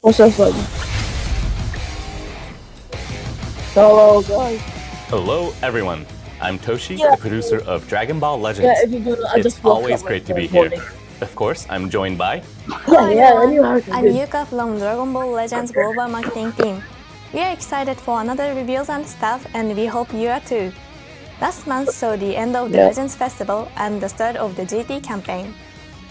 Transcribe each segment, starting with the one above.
What's that button? Hello, guys. Hello, everyone. I'm Toshi, Yeah. the producer of Dragon Ball Legends. Yeah, if you do, I It's just woke always up great to right be now, here. morning. Of course, I'm joined by... Yeah, everyone. anyway, I'm good. Yuka from Dragon Ball Legends Global Marketing Team. We are excited for another reviews and stuff, and we hope you are too. Last month saw the end of the Yeah. Legends Festival and the start of the GT campaign.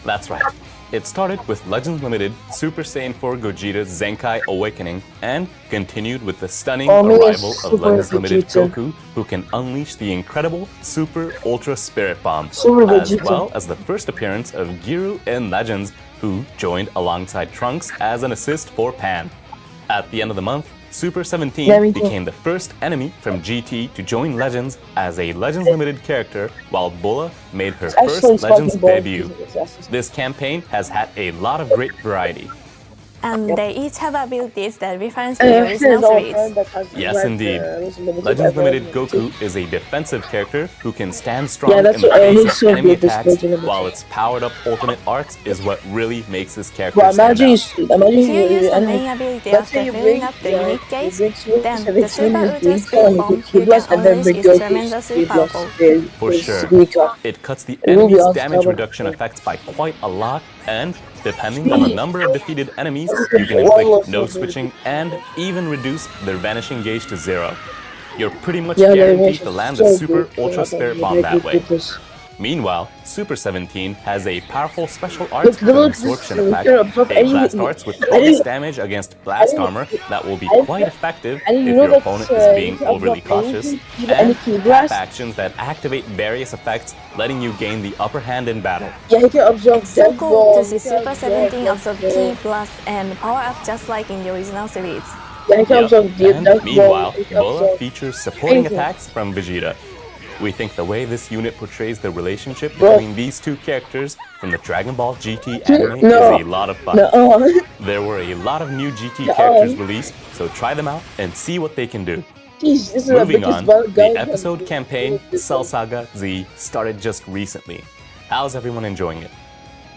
That's right. It started with Legends Limited Super Saiyan 4 Gogeta's Zenkai Awakening and continued with the stunning arrival of Super Legends Limited Vegeta. Goku, who can unleash the incredible Super Ultra Spirit Bomb, Super as Vegeta. well as the first appearance of Giru in Legends, who joined alongside Trunks as an assist for Pan. At the end of the month, Super 17 Yeah, me too. became the first enemy from GT to join Legends as a Legends Limited character, while Bulla made her first Actually, Legends Sparking Ball debut. is This campaign has had a lot of great variety. And they each have abilities that reference the original series. Yes, indeed. Legends Limited Goku is a defensive character who can stand strong Yeah, in that's the what- face he's of so enemy good, this attacks, Legend Limited. while its powered-up ultimate arts is what really makes this character Well, stand imagine out. If you use the main ability let's say after you filling bring, up the yeah, unique you case, bring Super then 17 the Super with Ultra Green Spirit Sun, Bomb Key you Blast, can and then unleash bring is Goku's tremendously Key Blast, powerful. For sure. Suika. It cuts the It will be enemy's damage unstoppable. reduction effects by quite a lot, and depending on the number of defeated enemies, you can inflict no switching and even reduce their vanishing gauge to 0. You're pretty much Yeah, guaranteed to land the so Super good. Ultra Spirit Bomb that way. This. Meanwhile, Super 17 has a powerful special Look, arts look, absorption this- effect, absorb a any- blast arts with I bonus didn't- damage against blast didn't- armor that will be I didn't- quite effective I didn't if know your that, opponent is being you can overly absorb cautious, anything, even any and Key tap Blast. actions that activate various effects, letting you gain the upper hand in battle. Yeah, he can absorb It's so death cool ball, to he see can Super 17 absorb death Ki, ball. Blast, and Power Up just like in the original series. Yeah, he can Yep. absorb death And ball, meanwhile, he can Bulla absorb features supporting anything. attacks from Vegeta. We think the way this unit portrays the relationship Bro. between these two characters from the Dragon Ball GT anime No. is a lot of fun. No, There were a lot of new GT No. characters released, so try them out and see what they can do. Jeez, this is the Moving biggest on, guy- the episode campaign Cell Saga Z started just recently. How's everyone enjoying it?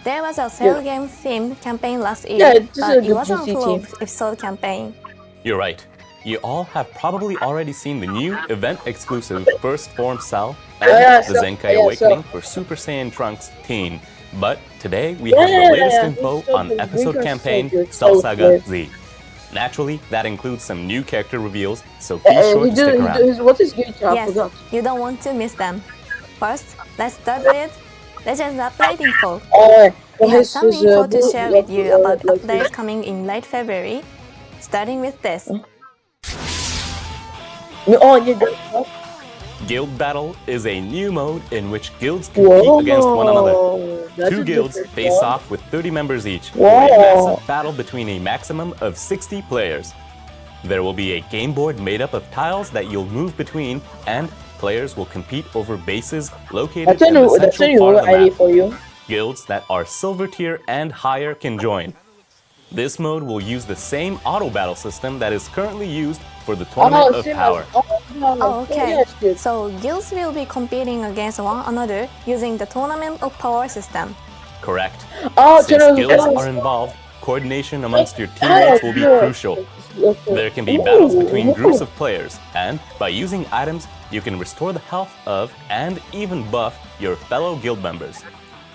There was a Cell Game themed campaign last year, Yeah, this is a but it good wasn't GT full team. of episode campaign. You're right. You all have probably already seen the new event-exclusive First Form Cell and Yeah, the so- Zenkai yeah, Awakening so- for Super Saiyan Trunks Teen. But today we have Yeah, the latest yeah, info he's so on good. episode Green campaign Card's so good, Cell so Saga good. Z. Naturally, that includes some new character reveals, so be sure to stick around. What is good? I Yes, forgot. you don't want to miss them. First, let's start with Legends Update info. We have some info to share with you about updates coming in late February, starting with this. Oh, yeah, that- Guild Battle is a new mode in which guilds compete against one another. That's Two a guilds different face one. off with 30 members each for Whoa. a massive battle between a maximum of 60 players. There will be a game board made up of tiles that you'll move between, and players will compete over bases located That's in the a central new part of the idea map. for you. Guilds that are silver tier and higher can join. This mode will use the same auto battle system that is currently used for the Tournament of same Power. as- Oh, okay. yes, good. So guilds will be competing against one another using the Tournament of Power system. Correct. Oh, Since General guilds Guilds. are involved, coordination amongst your teammates will be crucial. There can be battles between groups of players, and by using items, you can restore the health of and even buff your fellow guild members.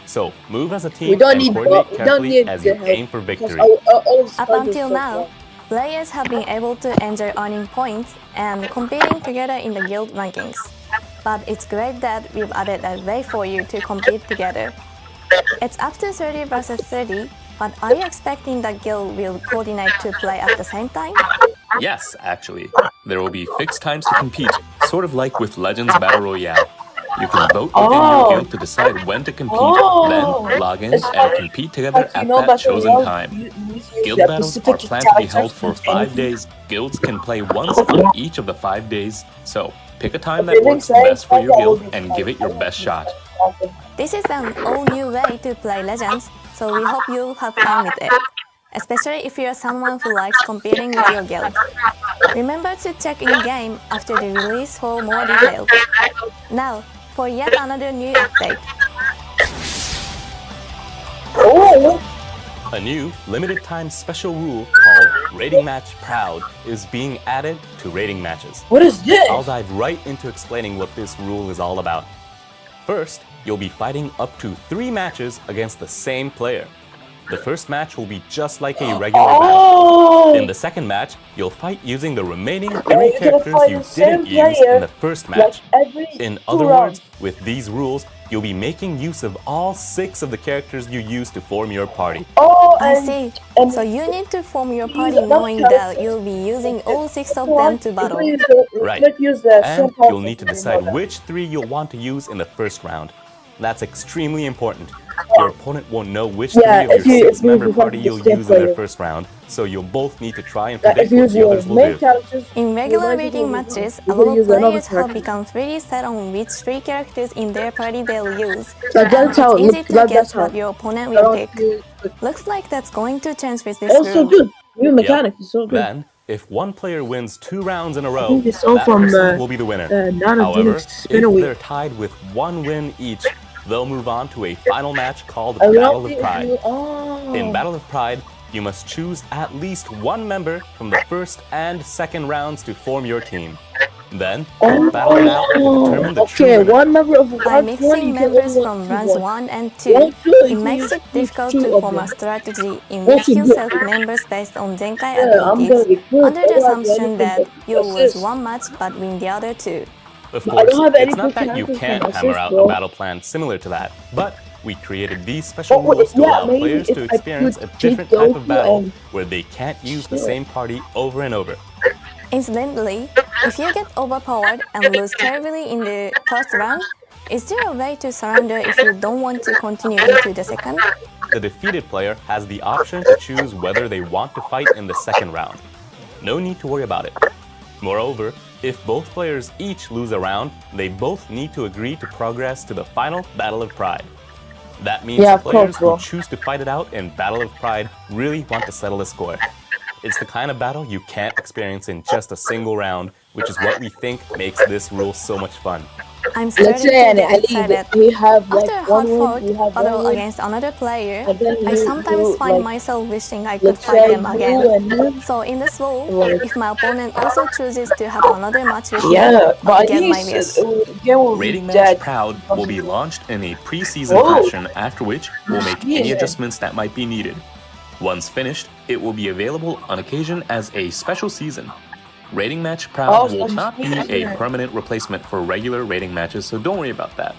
So move as a We team don't and need coordinate we don't carefully need as the you help, aim for because victory. all Up until now, players have been able to enjoy earning points and competing together in the guild rankings. But it's great that we've added a way for you to compete together. It's up to 30 versus 30, but are you expecting that guild will coordinate to play at the same time? Yes, actually. There will be fixed times to compete, sort of like with Legends Battle Royale. You can vote within your guild to decide when to compete, then log in and compete together at that chosen time. Guild battles are planned to be held for 5 days. Guilds can play once on each of the 5 days, so pick a time that works best for your guild and give it your best shot. This is an all-new way to play Legends, so we hope you'll have fun with it, especially if you're someone who likes competing with your guild. Remember to check in-game after the release for more details. Now, for yet another new update. Oh, A new, limited-time special rule called Rating Match Proud is being added to rating matches. What is this? I'll dive right into explaining what this rule is all about. First, you'll be fighting up to 3 matches against the same player. The first match will be just like a regular battle. In the second match, you'll fight using the remaining 3 characters you didn't use in the first match. In other words, with these rules, you'll be making use of all 6 of the characters you used to form your party. I see. So you need to form your party knowing that you'll be using all 6 of them to battle. Right. And you'll need to decide which 3 you'll want to use in the first round. That's extremely important. Your opponent won't know which 3 of your 6-member party you'll use in their first round, so you'll both need to try and predict what the others will do. In regular rating matches, a lot of players have become pretty set on which 3 characters in their party they'll use, and it's easy to guess what your opponent will pick. Looks like that's going to change with this so rule. good. New mechanic is so good. Then, if one player wins 2 rounds in a row, that person will be the winner. However, if they're tied with 1 win each, they'll move on to a final match called Battle of Pride. In Battle of Pride, you must choose at least 1 member from the first and second rounds to form your team. Then, battle it out to determine the true winner. 1 member of By mixing members from rounds 1 and 2, it makes it difficult to form a strategy in which you select members based on Zenkai abilities, under the assumption that you'll lose 1 match but win the other 2. Of course, it's not that you can't hammer out a battle plan similar to that, but we created these special rules to allow players to experience a different type of battle where they can't use the same party over and over. Incidentally, if you get overpowered and lose terribly in the first round, is there a way to surrender if you don't want to continue into the second? The defeated player has the option to choose whether they want to fight in the second round. No need to worry about it. Moreover, if both players each lose a round, they both need to agree to progress to the final Battle of Pride. That means the players who choose to fight it out in Battle of Pride really want to settle the score. It's the kind of battle you can't experience in just a single round, which is what we think makes this rule so much fun. I'm starting to get excited. After a hard-fought battle against another player, I sometimes find myself wishing I could fight them again. So in this rule, if my opponent also chooses to have another match with me, I'll get my wish. Rating Match Proud will be launched in a pre-season fashion, after which we'll make any adjustments that might be needed. Once finished, it will be available on occasion as a special season. Rating Match Proud will not be a permanent replacement for regular rating matches, so don't worry about that.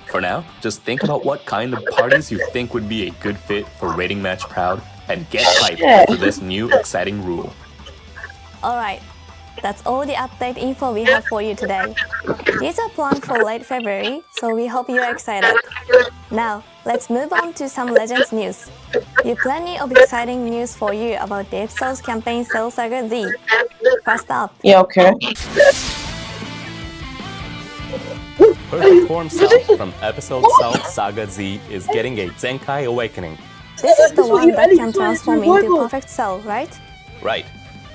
For now, just think about what kind of parties you think would be a good fit for Rating Match Proud and get hyped for this new exciting rule. Alright, that's all the update info we have for you today. These are planned for late February, so we hope you're excited. Now, let's move on to some Legends news. We have plenty of exciting news for you about the episode's campaign Cell Saga Z. First up, Perfect Form Cell from episode Cell Saga Z is getting a Zenkai Awakening. this is the one that can transform into Perfect Cell, right? Right.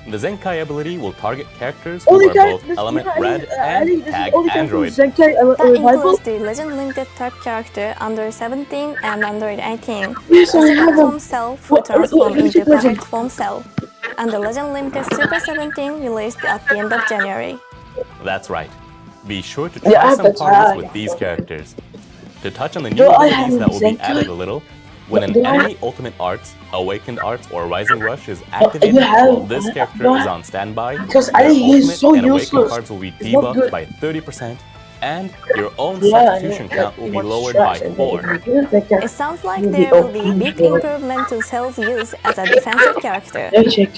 The Zenkai ability will target characters who are both Element Red and Tag Android. That includes the Legend Limited type character under 17 and under 18, the Second Form Cell who transform into Perfect Form Cell, and the Legend Limited Super 17 released at the end of January. That's right. Be sure to try some parties with these characters. To touch on the new abilities that will be added a little, when an enemy Ultimate Arts, Awakened Arts, or Rising Rush is activated while this character is on standby, your Ultimate and Awakened cards will be debuffed by 30%, and your own substitution count will be lowered by 4. It sounds like there will be big improvement to Cell's use as a defensive character.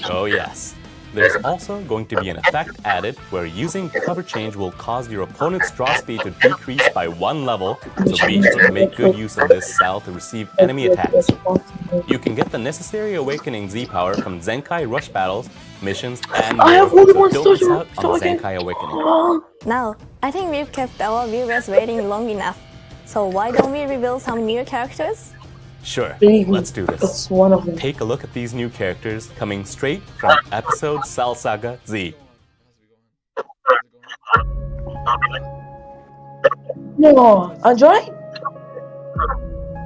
Oh yes. There's also going to be an effect added where using Cover Change will cause your opponent's draw speed to decrease by 1 level, so be sure to make good use of this cell to receive enemy attacks. You can get the necessary Awakening Z power from Zenkai Rush battles, missions, and more, so don't miss out on Zenkai Awakening. Now, I think we've kept our viewers waiting long enough, so why don't we reveal some new characters? Sure, let's do this. It's one of them. Take a look at these new characters coming straight from episode Cell Saga Z. No, Android?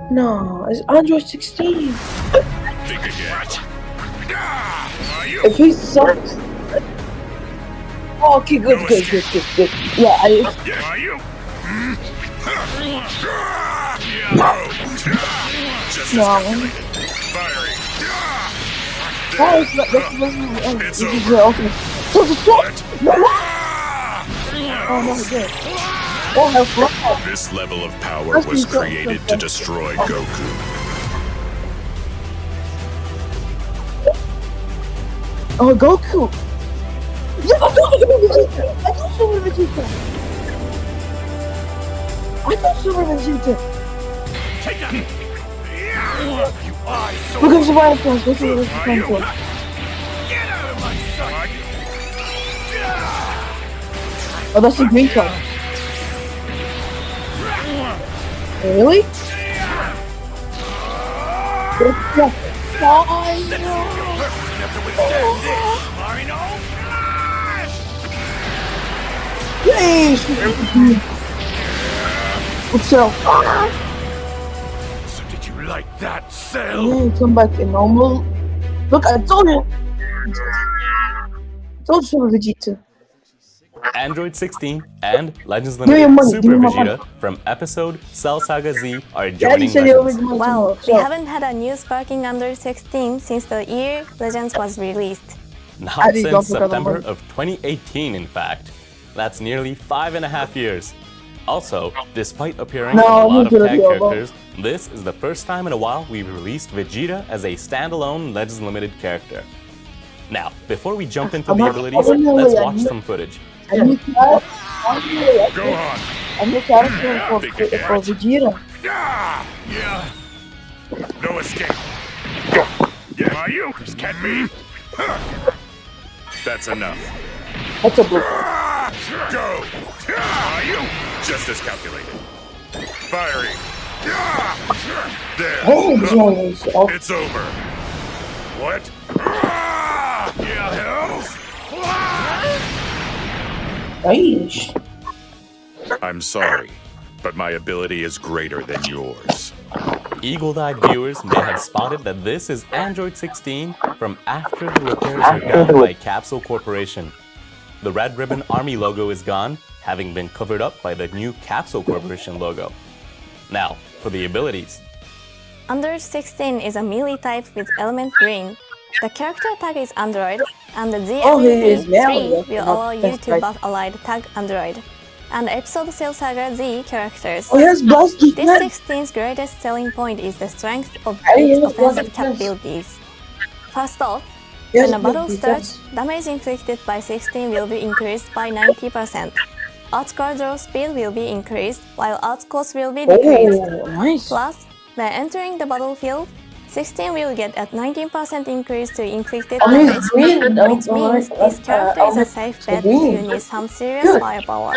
No, it's Android 16. Think again. If he sucks. Oh, okay, good. Yeah, Are you? Just No. firing. It's over. So distract! No! Oh, no, he did. Oh, how fun! This level of power was created to destroy Goku. Oh, Goku! Yeah, I thought Super Vegeta! I thought Super Vegeta! Take that! You eyes so Look at the wild force, look at the wild force. Get out of my sight! Oh, that's the green card. Really? Yeah. What's up? So did you like that, Cell? Oh, come back in normal. Look, I told you. I told you Super Vegeta. Android 16 and Legends Give me Limited your money, Super give me my Vegeta from episode Cell Saga Z are Daddy joining said he always Legends. wants Well, to we know. haven't had a new Sparking Under 16 since the year Legends was released. Not I didn't since go for September that of 2018, in fact. That's nearly 5.5 years. Also, despite appearing No, in a lot I'm of gonna tag be alone. characters, this is the first time in a while we've released Vegeta as a standalone Legends Limited character. Now, before we jump into the abilities, let's watch some footage. I'm the character. Go on. I'm the character for Vegeta. Yeah. No escape. Yeah, are you? This can't be. That's enough. That's a blue. Go. Are you? Just as calculated. Firing. There. Oh, Jones. Oh, It's over. What? Yeah, hells. gosh. I'm sorry, but my ability is greater than yours. Eagle-eyed viewers may have spotted that this is Android 16 from after the repairs are done by Capsule Corporation. The Red Ribbon Army logo is gone, having been covered up by the new Capsule Corporation logo. Now, for the abilities. Under 16 is a melee type with element green. The character tag is Android, and the Z Oh, he is melee, 3 okay, will allow you that's to right. buff allied tag Android. And episode Cell Saga Z characters. Oh, he has blast This defense. 16's greatest selling point is the strength of Hey, its he has blast offensive defense. capabilities. First off, He has when a battle blast starts, defense. damage inflicted by 16 will be increased by 90%. Outscore draw speed will be increased, while outscourse will be decreased. Oh, nice. Plus, when entering the battlefield, 16 will get a 19% increase to inflicted Oh, he's damage, green. which means this character is a safe bet if you need some serious Good. firepower.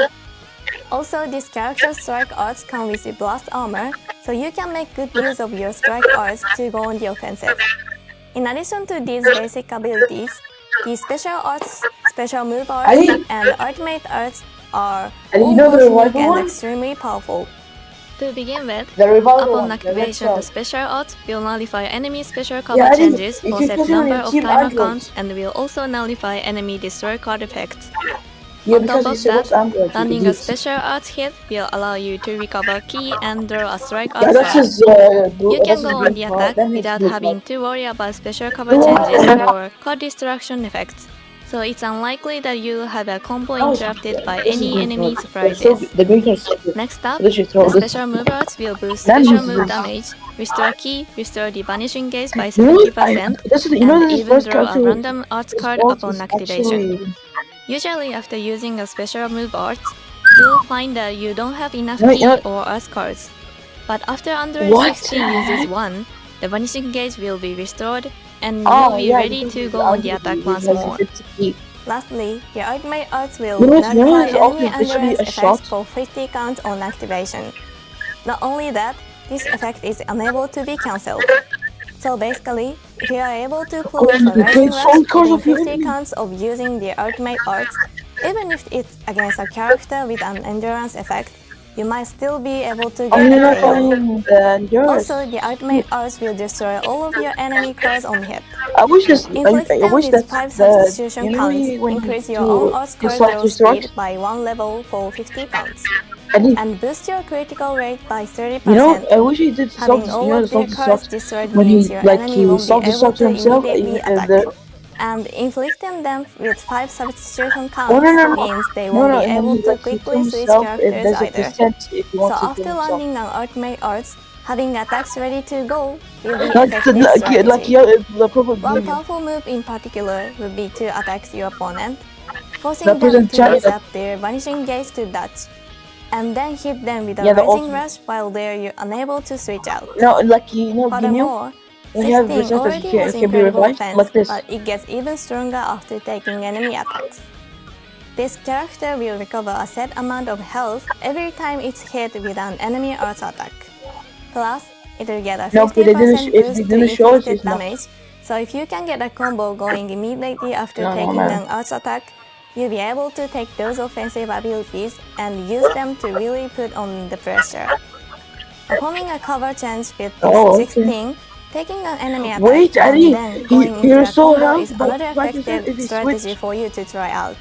Also, this character's strike arts come with the blast armor, so you can make good use of your strike arts to go on the offensive. In addition to these basic abilities, the special arts, special move arts, and ultimate arts are And all you know the both revival unique and one? extremely powerful. To begin with, The revival upon one. activation, That's the special art will nullify enemy special Yeah, cover I didn't- changes if for you set put it on number your of team timer Android. counts and will also nullify enemy destroy card effects. Yeah, On because top he of said that, it's Android. landing a special art hit will allow you to recover key and draw a strike Yeah, art that's card. his. You That's can his go on blue the card. attack Then his without blue having card. to worry about special cover changes or card destruction effects. So it's unlikely that you'll have a combo interrupted by This is any blue enemy card. surprises. The green card is so good. Next up, They should throw the this. special move arts will boost Then special he's move blue. damage, restore key, restore the vanishing gauge by Really? 70%, This is, you know, and this is even first draw a character. random arts His card boss upon is activation. actually- Usually after using a special move art, you'll find that you don't have enough Wait, key yeah. or arts cards. But after Android What? 16 uses 1, the vanishing gauge will be restored and Oh, you'll be yeah, ready because to he's go on the Android, attack he once has more. 50. Lastly, your ultimate arts will You know what's nullify nice? Also, enemy this should be endurance a effects shot. for 50 counts on activation. Not only that, this effect is unable to be cancelled. So basically, if you are able to pull off a You rising can rush solve cards within of your 50 enemy. counts of using the ultimate arts, even if it's against a character with an endurance effect, you might still be able to I'm get a not KO. playing the yours. Also, the ultimate arts will destroy all of your enemy cards on hit. I wish this. Inflict I them wish with that 5 the substitution counts, when increase you your own do arts card select draw restores, speed by 1 level for 50 counts, I think and boost your critical rate by 30%. I wish he did Having self. all of their cards destroyed When means he your like enemy he won't be able self-destruct to himself immediately and attack. And inflicting them with 5 substitution counts no. means they won't be And then able he to like hits quickly switch himself if characters there's a either. percent if he So wants to kill after himself. landing an ultimate arts, having attacks ready to go will be Like effective strategy. the purple One green. powerful move in particular would be to attack your opponent, forcing That them person to chat- use up their vanishing gauge to dodge, and then hit them with a Yeah, the rising ultimate. rush while they're unable to switch out. No, like Ginyu, Furthermore, when you have 16 VEGETA, already he has can be incredible revived defense, like this. but it gets even stronger after taking enemy attacks. This character will recover a set amount of health every time it's hit with an enemy arts attack. Plus, it will get a 50% No, but they didn't if boost they to didn't show us, inflicted it's not. damage, so if you can get a combo going immediately after No, taking man. an arts attack, you'll be able to take those offensive abilities and use them to really put on the pressure. Performing a cover change with this Oh, okay. 16, taking an enemy attack Wait, and Eddie, then going into you're a so combo healthy, is but another 5% effective if he strategy switched. for you to try out.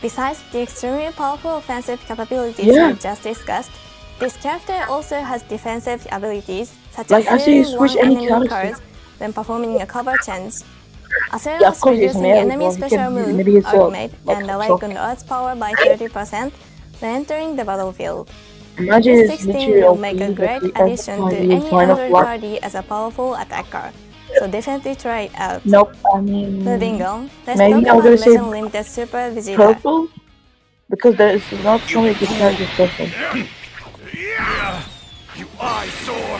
Besides the extremely powerful offensive capabilities Yeah. we just discussed, this character also has defensive abilities such Like, I as see you sealing switch one any enemy character. cards when performing a cover change, as well Yeah, of as course he's reducing male, enemy well, he special can- move, maybe it's a- ultimate, like and a awaken Earth's power by 30% when entering the battlefield. Imagine This his 16 material will make a feed great that addition to any final other block. party as a powerful attacker, so definitely try it out. Nope, I mean Moving on, let's maybe talk I'm about gonna say Legend Limited Super Vegeta. purple because there is not so many good characters purple. Yeah! You eyesore!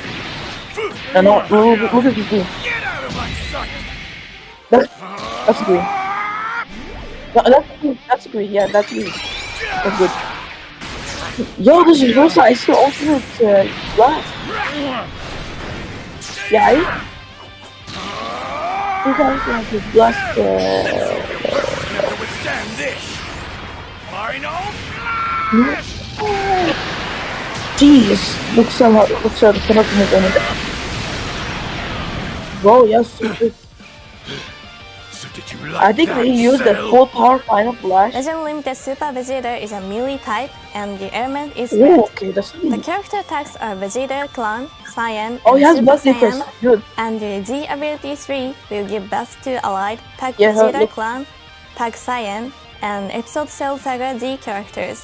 No, look at this green. Get out of my sight! That's green. No, that's green. Yeah, that's green. That's good. Yo, this is Rosa. I still ultimate blast. Yeah, you guys have the blast. Never withstand this! Final flash! Jeez, looks so the penultimate enemy. Whoa, yes. So did you like I think that, he used the Cell? full power final flash. Legend Limited Super Vegeta is a melee type, and the element is Oh, red. okay, that's The character attacks are Vegeta, Clan, Saiyan, Oh, he and has Super blood difference. Saiyan, Good. and the Z ability 3 will give birth to allied Tag Yeah, Vegeta look. Clan, Tag Saiyan, and Episode Cell Saga Z characters.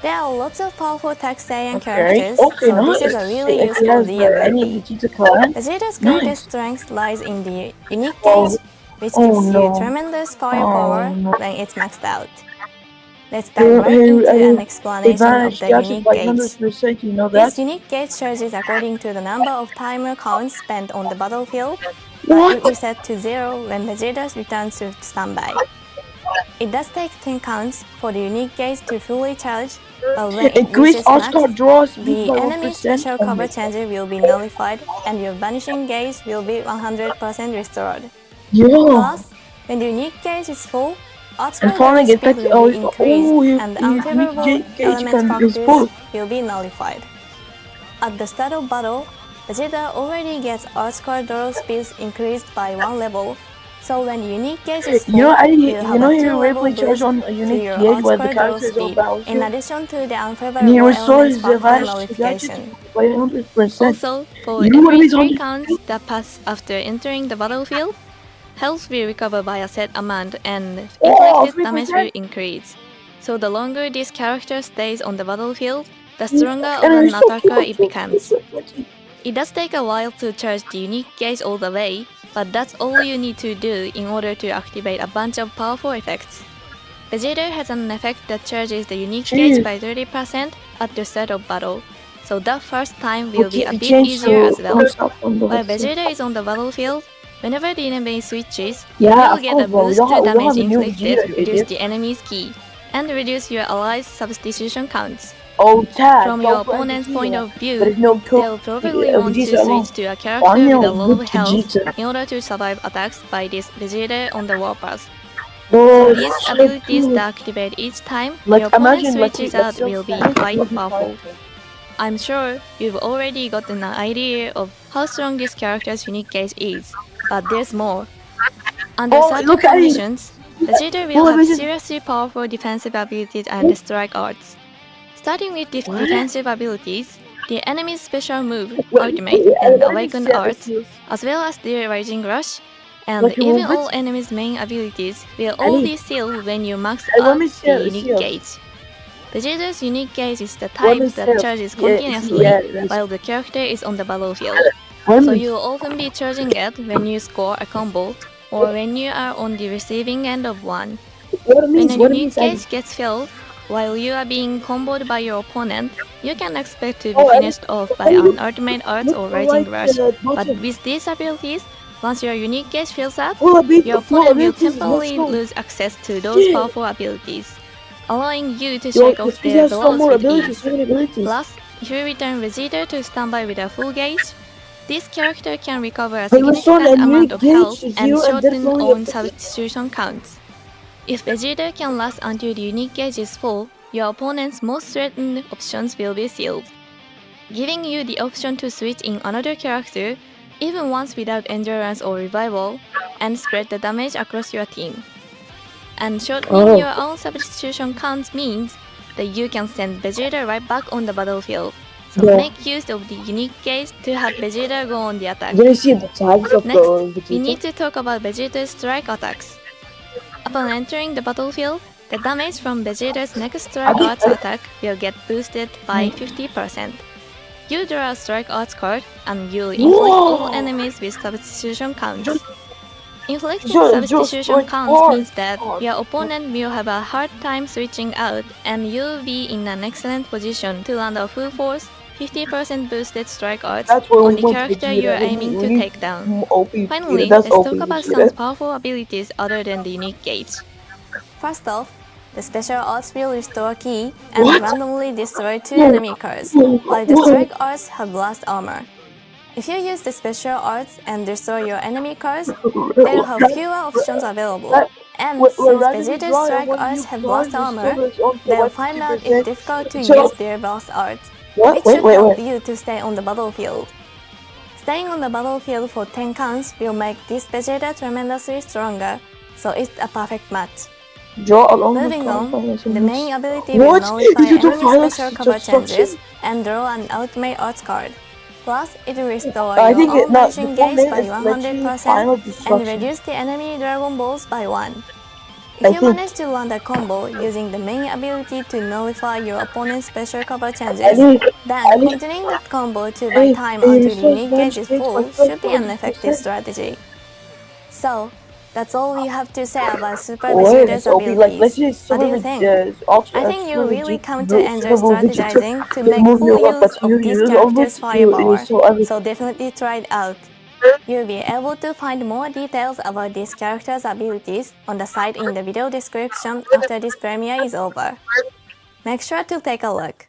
There are lots of powerful Tag Saiyan characters, Okay, so nice. this is a really If he useful has Z any ability. Vegeta clan. Vegeta's Nice. greatest strength lies in the unique Oh. gauge, which Oh, gives no. you tremendous firepower no. when it's maxed out. Let's dive right into an explanation of the unique by gauge. 100%, you know This that? unique gauge charges according to the number of timer counts spent on the battlefield, What? but it resets to 0 when Vegeta returns to standby. It does take 10 counts for the unique gauge to fully charge, but when it Increase reaches Oscar max, draw speed the by enemy's 1% special on cover it. changer will be nullified and your vanishing gauge will be 100% restored. Yeah. Plus, when the unique gauge is full, Artsman And finally speed get back will be increased you- and the you- unfavorable gauge element can- is factors full. will be nullified. At the start of battle, Vegeta already gets Arts card draw speeds increased by 1 level, so when the unique gauge is full, You know, you'll have a you 2-level replay charge boost on a to unique your gauge Arts when the card draw character is speed, on battle. in addition to the And he unfavorable restores elements the factor vanish nullification. by 100%. Also, for You know what every he's on 3 the- counts that pass after entering the battlefield, health will recover by a set amount and inflicted 3%? damage will increase. So the longer this character stays on the battlefield, the stronger of And an it's so attacker cute. it becomes. It does take a while to charge the unique gauge all the way, but that's all you need to do in order to activate a bunch of powerful effects. Vegeta has an effect that charges the unique gauge by 30% at the start of battle, so that first time will be a bit easier as well. While Vegeta is on the battlefield, whenever the enemy switches, Yeah, you will of get course, a bro. boost We to don't damage have a new inflicted, Vegeta, reduce idiot. the enemy's key, and reduce your allies' substitution counts. Oh, tag. From your opponent's point of view, There is no they'll probably want to Vegeta alone. switch to a character with a lot of Good health Vegeta. in order to survive attacks by this Vegeta on the warpath. No, These that's so abilities cool. that activate each time Like your opponent imagine like switches like out will be quite powerful. I'm sure you've already gotten an idea of how strong this character's unique gauge is, but there's more. Under Oh, certain look at it. conditions, Vegeta will Oh, have imagine. seriously powerful defensive abilities and strike arts. Starting with defensive abilities, the enemy's special move, ultimate, and awakened arts, as well as their rising rush, and Like you even move all it. enemies' main abilities will all be sealed when you max Let out me the see unique it. gauge. Vegeta's unique gauge is the Let type me that see charges it. continuously Yeah, while the character is on the battlefield. Let So me. you will often be charging it when you score a combo or when you are on the receiving end of one. What it When means? a What it unique means? gauge gets filled while you are being comboed by your opponent, you can expect to be Oh, finished off by an ultimate arts or rising like rush. But bottom. with these abilities, once your unique gauge fills up, Full your full opponent will abilities is not temporarily strong. lose access to those Shit. powerful abilities, allowing you to Yo, shake off Frieza their has so blows more with abilities. ease. So many abilities. Plus, if you return Vegeta to standby with a full gauge, this character can recover a They restore significant a amount unique of gauge health to and 0 and shorten therefore on substitution counts. If Vegeta can last until the unique gauge is full, your opponent's most threatened options will be sealed, giving you the option to switch in another character, even once without endurance or revival, and spread the damage across your team. And shortening your own substitution counts means that you can send Vegeta right back on the battlefield. So make use of the unique gauge to have Vegeta go on the attack. Did you see the tags of Next, the we Vegeta? need to talk about Vegeta's strike attacks. Upon entering the battlefield, the damage from Vegeta's next strike arts attack will get boosted by 50%. You draw a strike arts card and you inflict all enemies with substitution counts. Inflicting substitution counts means that your opponent will have a hard time switching out and you'll be in an excellent position to land a full force 50% boosted strike arts on the character you are aiming to take down. Finally, let's talk about some powerful abilities other than the unique gauge. First off, the special arts will restore ki and randomly destroy 2 enemy cards, while the strike arts have blast armor. If you use the special arts and destroy your enemy cards, they'll have fewer options available. And since Vegeta's strike arts have blast armor, they'll find out it's difficult to use their blast arts, which should help you to stay on the battlefield. Staying on the battlefield for 10 counts will make this Vegeta tremendously stronger, so it's a perfect match. Moving on, the main ability will nullify enemy special cover changes and draw an ultimate arts card. Plus, it will restore your own vanishing gauge by 100% and reduce the enemy Dragon Balls by 1. If you manage to land a combo using the main ability to nullify your opponent's special cover changes, then continuing that combo to buy time until the unique gauge is full should be an effective strategy. So, that's all we have to say about Super Vegeta's abilities. What do you think? I think you really come to enjoy strategizing to make full use of this character's firepower, so definitely try it out. You'll be able to find more details about this character's abilities on the site in the video description after this premiere is over. Make sure to take a look.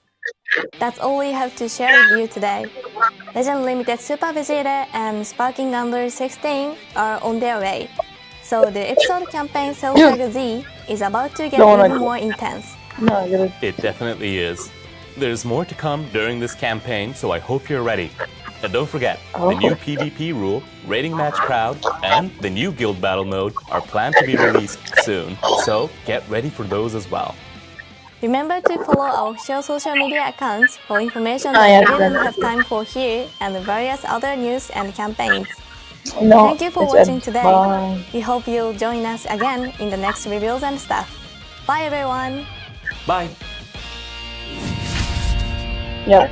That's all we have to share with you today. Legend Limited Super Vegeta and Sparking Under 16 are on their way. So the episode campaign Cell Saga Z is about to get even more intense. It definitely is. There's more to come during this campaign, so I hope you're ready. And don't forget, the new PvP rule, Rating Match Crowd, and the new Guild Battle mode are planned to be released soon, so get ready for those as well. Remember to follow our official social media accounts for information that we didn't have time for here and various other news and campaigns. Thank you for watching today. We hope you'll join us again in the next reviews and stuff. Bye everyone! Bye! Yeah.